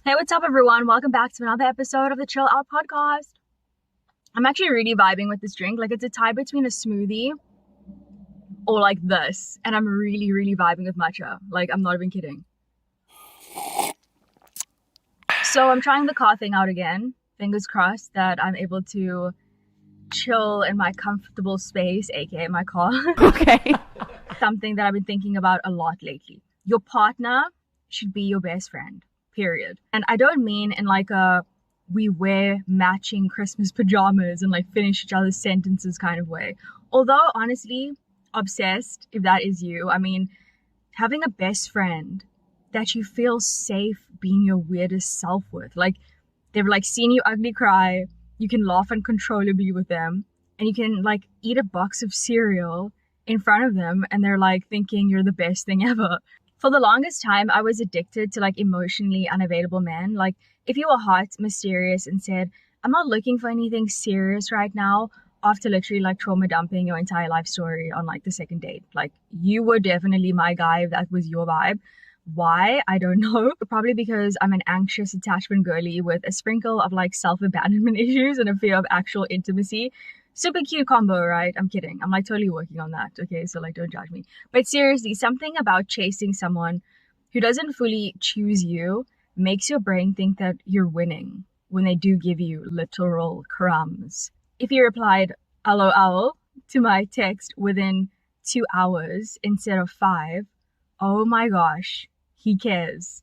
Hey, what's up, everyone? Welcome back to another episode of the Chill Out Podcast. I'm actually really vibing with this drink. Like, it's a tie between a smoothie or like this. And I'm really, really vibing with matcha. Like, I'm not even kidding. So I'm trying the car thing out again. Fingers crossed that I'm able to chill in my comfortable space, aka my car. Okay. Something that I've been thinking about a lot lately. Your partner should be your best friend, period. And I don't mean in like a we wear matching Christmas pajamas and like finish each other's sentences kind of way. Although honestly, obsessed, if that is you, I mean, having a best friend that you feel safe being your weirdest self with. Like, they've like seen you ugly cry, you can laugh uncontrollably with them, and you can like eat a box of cereal in front of them and they're like thinking you're the best thing ever. For the longest time, I was addicted to like emotionally unavailable men. Like, if you were hot, mysterious, and said, I'm not looking for anything serious right now, after literally like trauma dumping your entire life story on like the second date, like, you were definitely my guy if that was your vibe. Why? I don't know. Probably because I'm an anxious attachment girly with a sprinkle of like self-abandonment issues and a fear of actual intimacy. Super cute combo, right? I'm kidding. I'm like totally working on that. Okay, so like don't judge me. But seriously, something about chasing someone who doesn't fully choose you makes your brain think that you're winning when they do give you literal crumbs. If you replied LOL to my text within 2 hours instead of 5, oh my gosh, he cares.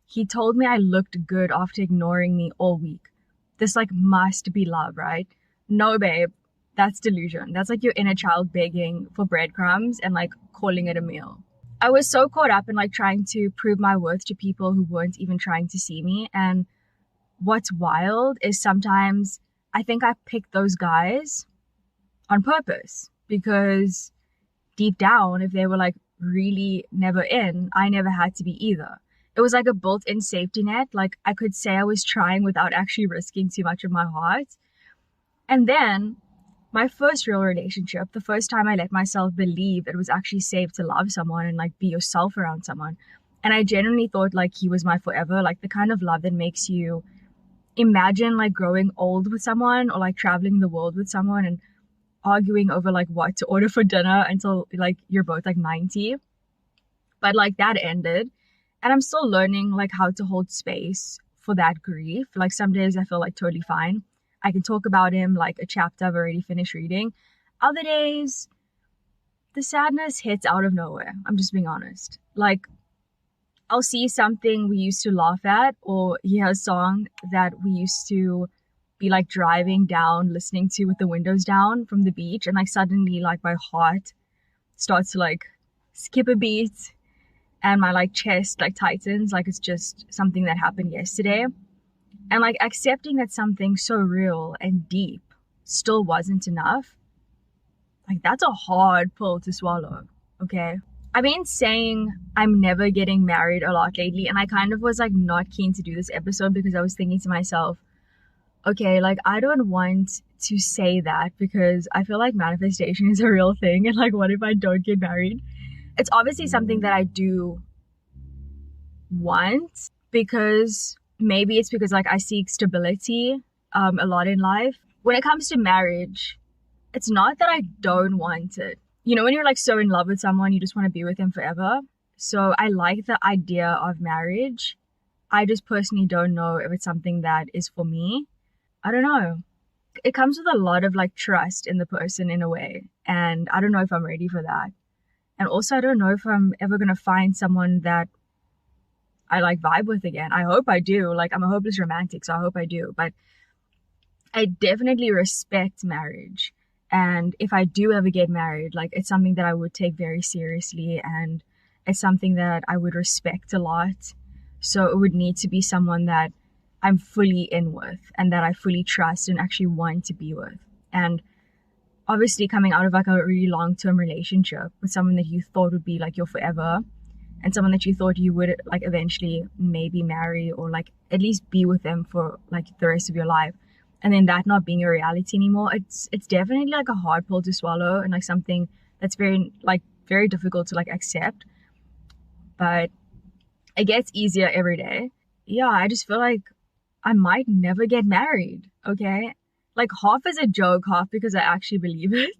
He told me I looked good after ignoring me all week. This like must be love, right? No, babe, that's delusion. That's like your inner child begging for breadcrumbs and like calling it a meal. I was so caught up in like trying to prove my worth to people who weren't even trying to see me. And what's wild is sometimes I think I picked those guys on purpose because deep down, if they were like really never in, I never had to be either. It was like a built-in safety net. Like, I could say I was trying without actually risking too much of my heart. And then my first real relationship, the first time I let myself believe it was actually safe to love someone and like be yourself around someone. And I genuinely thought like he was my forever, like the kind of love that makes you imagine like growing old with someone or like traveling the world with someone and arguing over like what to order for dinner until like you're both like 90. But like that ended, and I'm still learning like how to hold space for that grief. Like, some days I feel like totally fine, I can talk about him like a chapter I've already finished reading. Other days the sadness hits out of nowhere. I'm just being honest. Like, I'll see something we used to laugh at or hear a song that we used to be like driving down listening to with the windows down from the beach, and like suddenly like my heart starts to like skip a beat and my like chest like tightens, like it's just something that happened yesterday. And like accepting that something so real and deep still wasn't enough, like that's a hard pill to swallow. Okay, I've been saying I'm never getting married a lot lately, and I kind of was like not keen to do this episode because I was thinking to myself, okay, like I don't want to say that because I feel like manifestation is a real thing, and like what if I don't get married? It's obviously something that I do want, because maybe it's because like I seek stability a lot in life. When it comes to marriage, it's not that I don't want it. You know, when you're like so in love with someone, you just want to be with them forever. So I like the idea of marriage. I just personally don't know if it's something that is for me. I don't know. It comes with a lot of like trust in the person in a way. And I don't know if I'm ready for that. And also, I don't know if I'm ever going to find someone that I like vibe with again. I hope I do. Like, I'm a hopeless romantic, so I hope I do. But I definitely respect marriage. And if I do ever get married, like, it's something that I would take very seriously. And it's something that I would respect a lot. So it would need to be someone that I'm fully in with and that I fully trust and actually want to be with. And obviously coming out of like a really long-term relationship with someone that you thought would be like your forever and someone that you thought you would like eventually maybe marry or like at least be with them for like the rest of your life, and then that not being your reality anymore, it's definitely like a hard pill to swallow and like something that's very difficult to like accept. But it gets easier every day. yeah, I just feel like I might never get married, okay? Like half as a joke, half because I actually believe it.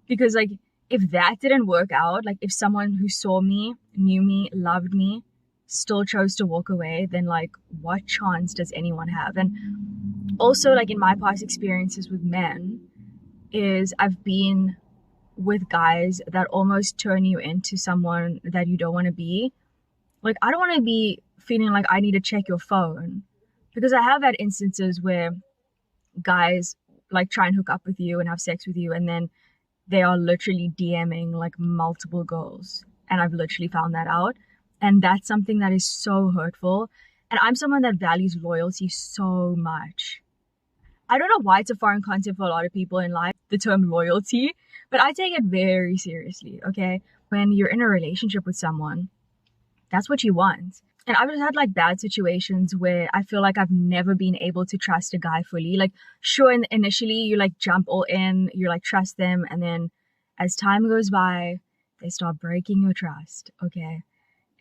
Because like if that didn't work out, like if someone who saw me, knew me, loved me, still chose to walk away, then like what chance does anyone have? And also like in my past experiences with men is I've been with guys that almost turn you into someone that you don't want to be. Like I don't want to be feeling like I need to check your phone, because I have had instances where guys like try and hook up with you and have sex with you, and then they are literally DMing like multiple girls. And I've literally found that out. And that's something that is so hurtful. And I'm someone that values loyalty so much. I don't know why it's a foreign concept for a lot of people in life, the term loyalty, but I take it very seriously, okay? When you're in a relationship with someone, that's what you want. And I've just had like bad situations where I feel like I've never been able to trust a guy fully. Like, sure, initially you like jump all in, you like trust them, and then as time goes by, they start breaking your trust, okay?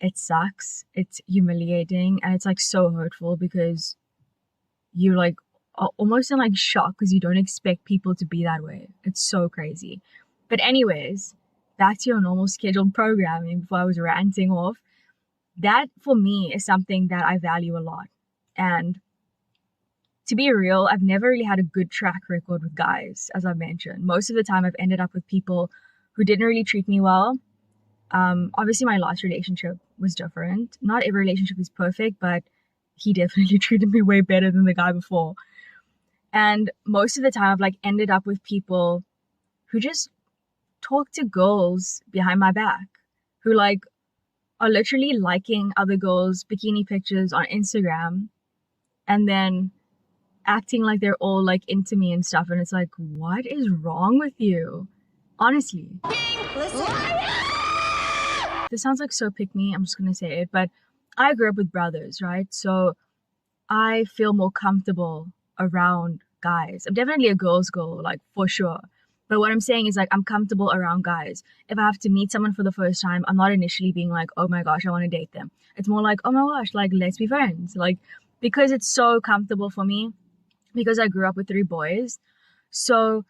It sucks, it's humiliating, and it's like so hurtful because you like are almost in like shock because you don't expect people to be that way. It's so crazy. But anyways, back to your normal scheduled programming before I was ranting off. That for me is something that I value a lot. And to be real, I've never really had a good track record with guys, as I mentioned. Most of the time I've ended up with people who didn't really treat me well. Obviously my last relationship was different. Not every relationship is perfect, but he definitely treated me way better than the guy before. And most of the time I've like ended up with people who just talk to girls behind my back, who like are literally liking other girls' bikini pictures on Instagram and then acting like they're all like into me and stuff. And it's like, what is wrong with you? Honestly. Listen. This sounds like so pick me, I'm just gonna say it, but I grew up with brothers, right? So I feel more comfortable around guys. I'm definitely a girl's girl, like for sure. But what I'm saying is like I'm comfortable around guys. If I have to meet someone for the first time, I'm not initially being like, oh my gosh, I want to date them. It's more like, oh my gosh, like let's be friends. Like, because it's so comfortable for me, because I grew up with 3 boys. So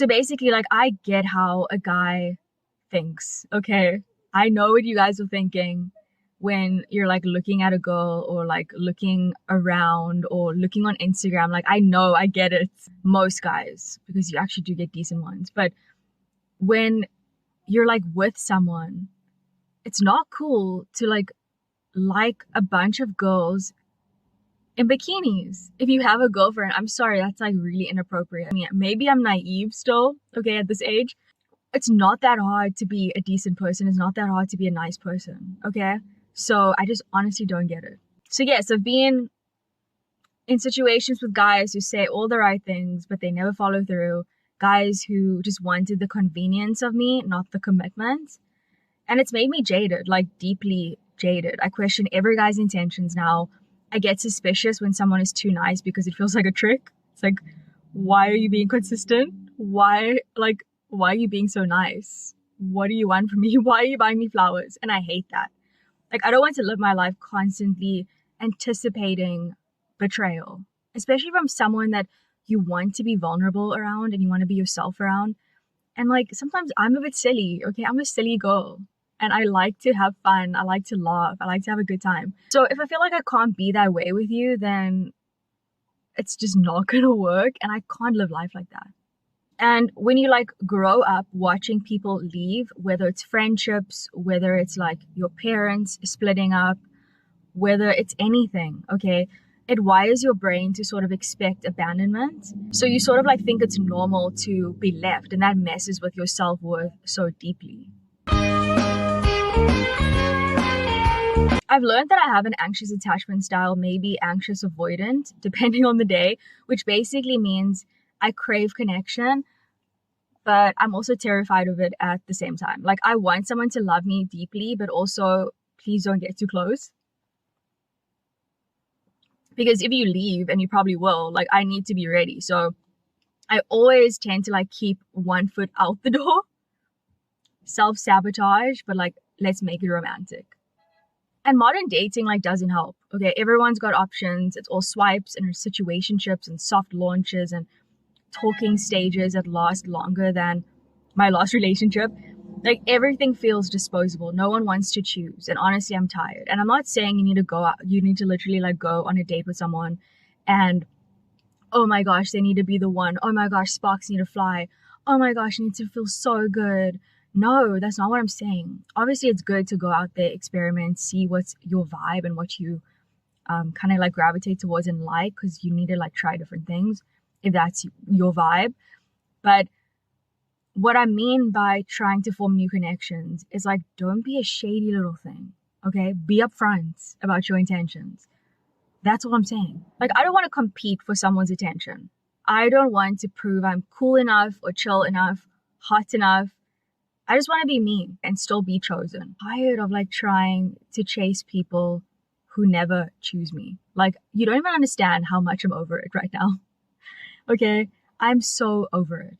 basically like I get how a guy thinks, okay? I know what you guys are thinking when you're like looking at a girl or like looking around or looking on Instagram. Like I know, I get it. Most guys, because you actually do get decent ones. But when you're like with someone, it's not cool to like a bunch of girls in bikinis. If you have a girlfriend, I'm sorry, that's like really inappropriate. I mean, maybe I'm naive still, okay, at this age. It's not that hard to be a decent person. It's not that hard to be a nice person, okay? So I just honestly don't get it. So yes, I've been in situations with guys who say all the right things, but they never follow through. Guys who just wanted the convenience of me, not the commitment. And it's made me jaded, like deeply jaded. I question every guy's intentions now. I get suspicious when someone is too nice because it feels like a trick. It's like, why are you being consistent? Why are you being so nice? What do you want from me? Why are you buying me flowers? And I hate that. Like, I don't want to live my life constantly anticipating betrayal, especially from someone that you want to be vulnerable around and you want to be yourself around. And like, sometimes I'm a bit silly, okay? I'm a silly girl and I like to have fun. I like to laugh. I like to have a good time. So if I feel like I can't be that way with you, then it's just not gonna work and I can't live life like that. And when you like grow up watching people leave, whether it's friendships, whether it's like your parents splitting up, whether it's anything, okay, it wires your brain to sort of expect abandonment. So you sort of like think it's normal to be left, and that messes with your self-worth so deeply. I've learned that I have an anxious attachment style, maybe anxious avoidant, depending on the day, which basically means I crave connection, but I'm also terrified of it at the same time. Like, I want someone to love me deeply, but also please don't get too close. Because if you leave, and you probably will, like, I need to be ready. So I always tend to like keep one foot out the door. Self-sabotage, but like, let's make it romantic. And modern dating like doesn't help. Okay, everyone's got options. It's all swipes and situationships and soft launches and talking stages that last longer than my last relationship. Like everything feels disposable. No one wants to choose. And honestly, I'm tired. And I'm not saying you need to go out, you need to literally like go on a date with someone and oh my gosh, they need to be the one. Oh my gosh, sparks need to fly. Oh my gosh, it needs to feel so good. No, that's not what I'm saying. Obviously, it's good to go out there, experiment, see what's your vibe and what you kind of like gravitate towards and like, because you need to like try different things if that's your vibe. But what I mean by trying to form new connections is like, don't be a shady little thing, okay? Be upfront about your intentions. That's what I'm saying. Like, I don't want to compete for someone's attention. I don't want to prove I'm cool enough or chill enough, hot enough. I just want to be me and still be chosen. I'm tired of like trying to chase people who never choose me. Like, you don't even understand how much I'm over it right now. Okay? I'm so over it.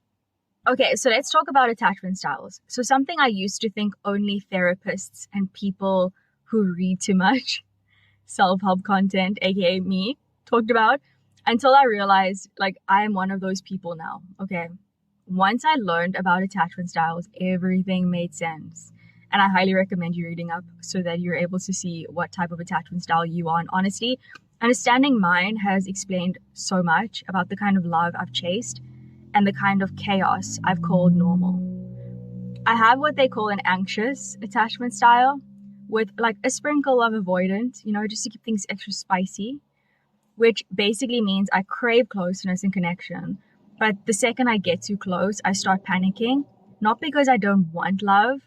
Okay, so let's talk about attachment styles. So something I used to think only therapists and people who read too much self-help content, aka me, talked about, until I realized like I am one of those people now. Okay, once I learned about attachment styles, everything made sense. And I highly recommend you reading up so that you're able to see what type of attachment style you are. And honestly, understanding mine has explained so much about the kind of love I've chased and the kind of chaos I've called normal. I have what they call an anxious attachment style, with like a sprinkle of avoidant, just to keep things extra spicy, which basically means I crave closeness and connection. But the second I get too close, I start panicking, not because I don't want love,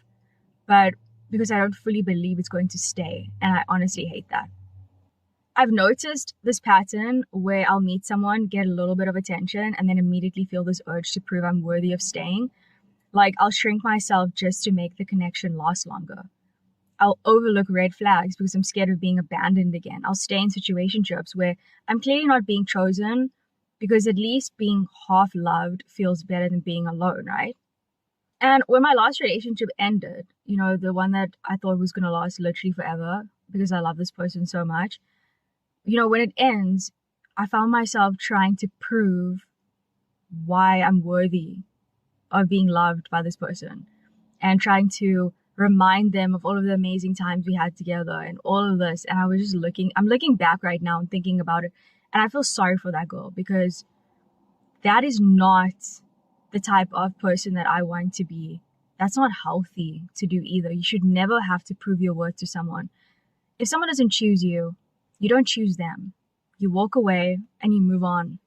but because I don't fully believe it's going to stay. And I honestly hate that. I've noticed this pattern where I'll meet someone, get a little bit of attention, and then immediately feel this urge to prove I'm worthy of staying. Like I'll shrink myself just to make the connection last longer. I'll overlook red flags because I'm scared of being abandoned again. I'll stay in situationships where I'm clearly not being chosen because at least being half loved feels better than being alone, right? And when my last relationship ended, the one that I thought was going to last literally forever because I love this person so much, when it ends, I found myself trying to prove why I'm worthy of being loved by this person and trying to remind them of all of the amazing times we had together and all of this. And I'm looking back right now and thinking about it. And I feel sorry for that girl because that is not the type of person that I want to be. That's not healthy to do either. You should never have to prove your worth to someone. If someone doesn't choose you, you don't choose them. You walk away and you move on.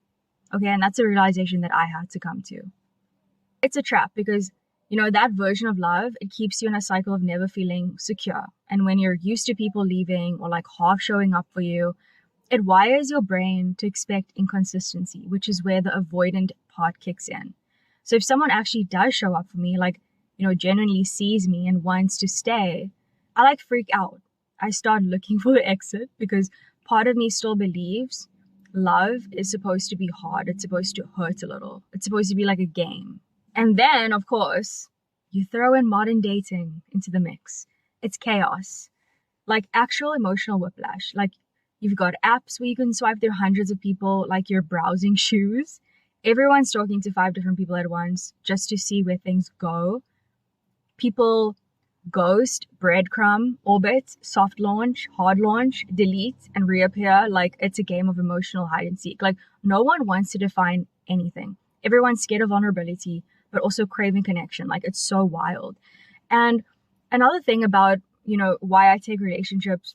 Okay, and that's a realization that I had to come to. It's a trap because that version of love, it keeps you in a cycle of never feeling secure. And when you're used to people leaving or like half showing up for you, it wires your brain to expect inconsistency, which is where the avoidant part kicks in. So if someone actually does show up for me, like, genuinely sees me and wants to stay, I like freak out. I start looking for the exit because part of me still believes love is supposed to be hard. It's supposed to hurt a little. It's supposed to be like a game. And then, of course, you throw in modern dating into the mix. It's chaos. Like actual emotional whiplash. Like you've got apps where you can swipe through hundreds of people like you're browsing shoes. Everyone's talking to 5 different people at once just to see where things go. People ghost, breadcrumb, orbit, soft launch, hard launch, delete, and reappear like it's a game of emotional hide and seek. Like no one wants to define anything. Everyone's scared of vulnerability, but also craving connection. Like it's so wild. And another thing about, why I take relationships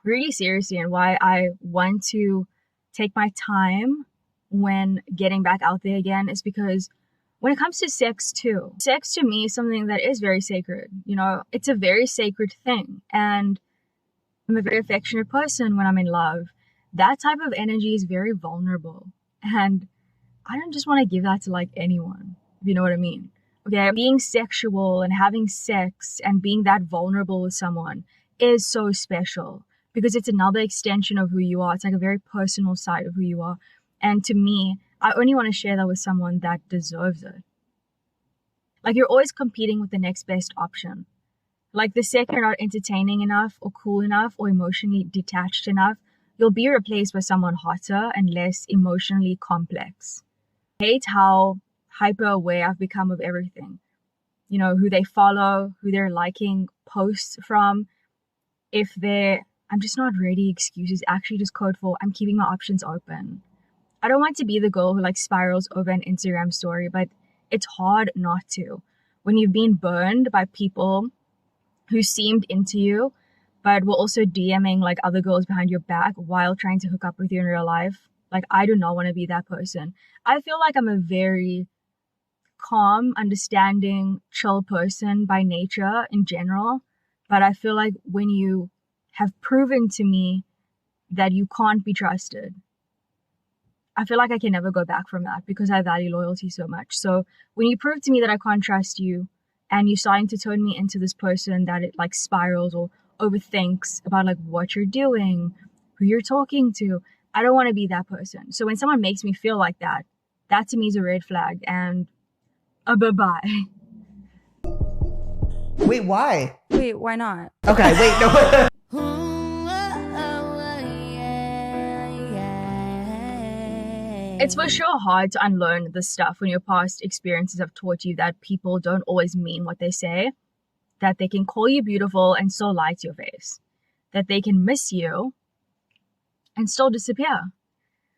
really seriously and why I want to take my time when getting back out there again is because when it comes to sex too, sex to me is something that is very sacred. It's a very sacred thing. And I'm a very affectionate person when I'm in love. That type of energy is very vulnerable. And I don't just want to give that to like anyone, if you know what I mean. Okay, being sexual and having sex and being that vulnerable with someone is so special because it's another extension of who you are. It's like a very personal side of who you are. And to me, I only want to share that with someone that deserves it. Like you're always competing with the next best option. Like the second you're not entertaining enough or cool enough or emotionally detached enough, you'll be replaced by someone hotter and less emotionally complex. I hate how hyper aware I've become of everything. You know, who they follow, who they're liking posts from. If they're, I'm just not ready excuses actually just code for I'm keeping my options open. I don't want to be the girl who like spirals over an Instagram story, but it's hard not to. When you've been burned by people who seemed into you, but were also DMing like other girls behind your back while trying to hook up with you in real life. Like, I do not want to be that person. I feel like I'm a very calm, understanding, chill person by nature in general. But I feel like when you have proven to me that you can't be trusted, I feel like I can never go back from that because I value loyalty so much. So when you prove to me that I can't trust you and you're starting to turn me into this person that it like spirals or overthinks about like what you're doing, who you're talking to, I don't want to be that person. So when someone makes me feel like that, that to me is a red flag and a bye-bye. Wait, why? Wait, why not? Okay, wait, no. It's for sure hard to unlearn this stuff when your past experiences have taught you that people don't always mean what they say, that they can call you beautiful and still lie to your face, that they can miss you and still disappear.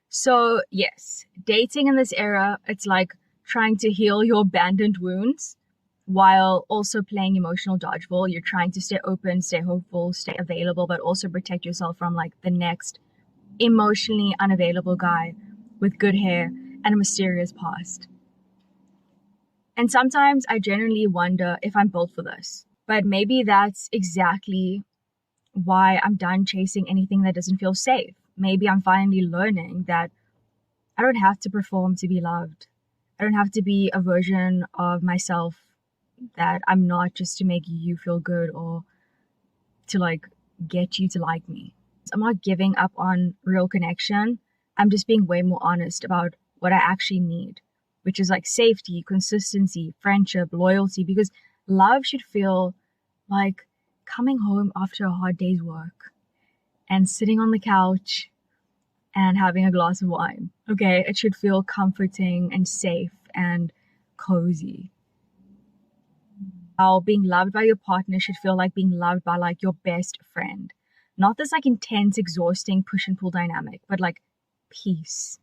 So yes, dating in this era, it's like trying to heal your abandoned wounds while also playing emotional dodgeball. You're trying to stay open, stay hopeful, stay available, but also protect yourself from like the next emotionally unavailable guy with good hair and a mysterious past. And sometimes I genuinely wonder if I'm built for this. But maybe that's exactly why I'm done chasing anything that doesn't feel safe. Maybe I'm finally learning that I don't have to perform to be loved. I don't have to be a version of myself that I'm not just to make you feel good or to like get you to like me. I'm not giving up on real connection. I'm just being way more honest about what I actually need, which is like safety, consistency, friendship, loyalty, because love should feel like coming home after a hard day's work and sitting on the couch and having a glass of wine. Okay, it should feel comforting and safe and cozy. How being loved by your partner should feel like being loved by like your best friend. Not this like intense, exhausting push and pull dynamic, but like peace.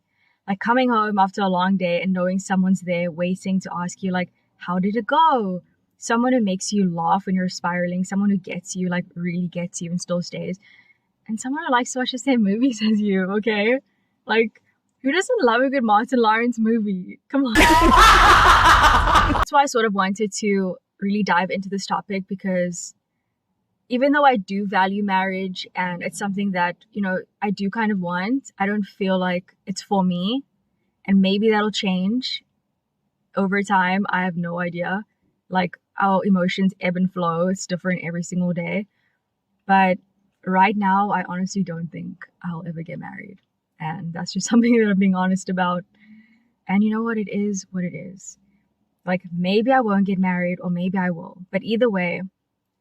Like coming home after a long day and knowing someone's there waiting to ask you like, how did it go? Someone who makes you laugh when you're spiraling, someone who gets you, like really gets you and still stays. And someone who likes to watch the same movies as you, okay? Like, who doesn't love a good Martin Lawrence movie? Come on. That's why I sort of wanted to really dive into this topic, because even though I do value marriage and it's something that, you know, I do kind of want, I don't feel like it's for me. And maybe that'll change over time. I have no idea. Like, our emotions ebb and flow. It's different every single day. But right now, I honestly don't think I'll ever get married. And that's just something that I'm being honest about. And you know what? It is what it is. Like, maybe I won't get married or maybe I will. But either way,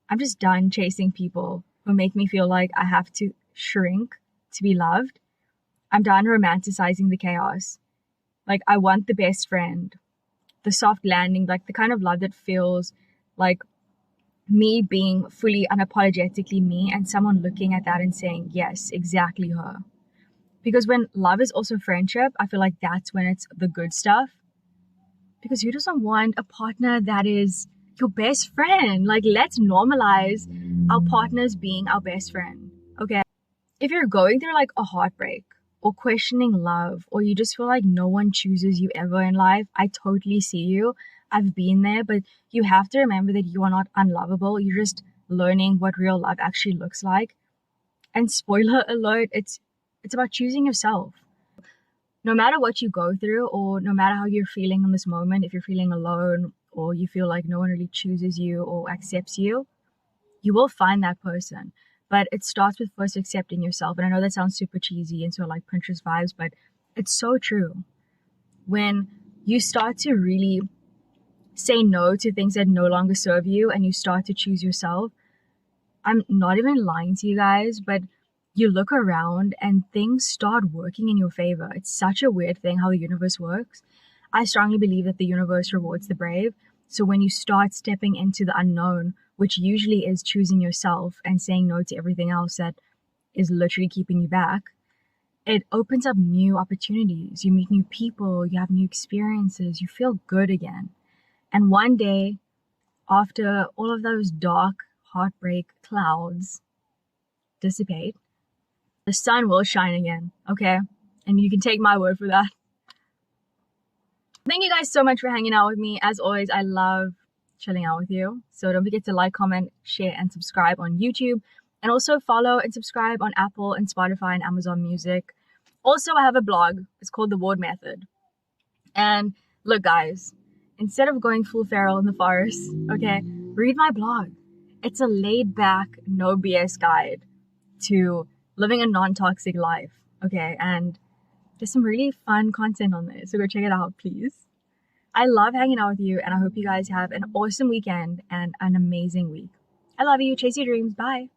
I'm just done chasing people who make me feel like I have to shrink to be loved. I'm done romanticizing the chaos. Like, I want the best friend, the soft landing, like the kind of love that feels like me being fully unapologetically me and someone looking at that and saying, yes, exactly her. Because when love is also friendship, I feel like that's when it's the good stuff. Because who doesn't want a partner that is your best friend? Like, let's normalize our partners being our best friend, okay? If you're going through like a heartbreak or questioning love, or you just feel like no one chooses you ever in life, I totally see you. I've been there, but you have to remember that you are not unlovable. You're just learning what real love actually looks like. And spoiler alert, it's about choosing yourself. No matter what you go through, or no matter how you're feeling in this moment, if you're feeling alone or you feel like no one really chooses you or accepts you, you will find that person. But it starts with first accepting yourself. And I know that sounds super cheesy and so like Pinterest vibes, but it's so true. When you start to really say no to things that no longer serve you and you start to choose yourself, I'm not even lying to you guys, but you look around and things start working in your favor. It's such a weird thing how the universe works. I strongly believe that the universe rewards the brave. So when you start stepping into the unknown, which usually is choosing yourself and saying no to everything else that is literally keeping you back, it opens up new opportunities. You meet new people, you have new experiences, you feel good again. And one day, after all of those dark heartbreak clouds dissipate, the sun will shine again, okay? And you can take my word for that. Thank you guys so much for hanging out with me. As always, I love chilling out with you. So don't forget to like, comment, share, and subscribe on YouTube. And also follow and subscribe on Apple and Spotify and Amazon Music. Also, I have a blog. It's called The Ward Method. And look, guys, instead of going full feral in the forest, okay, read my blog. It's a laid back, no BS guide to living a non-toxic life, okay? And there's some really fun content on there, so go check it out, please. I love hanging out with you, and I hope you guys have an awesome weekend and an amazing week. I love you. Chase your dreams. Bye.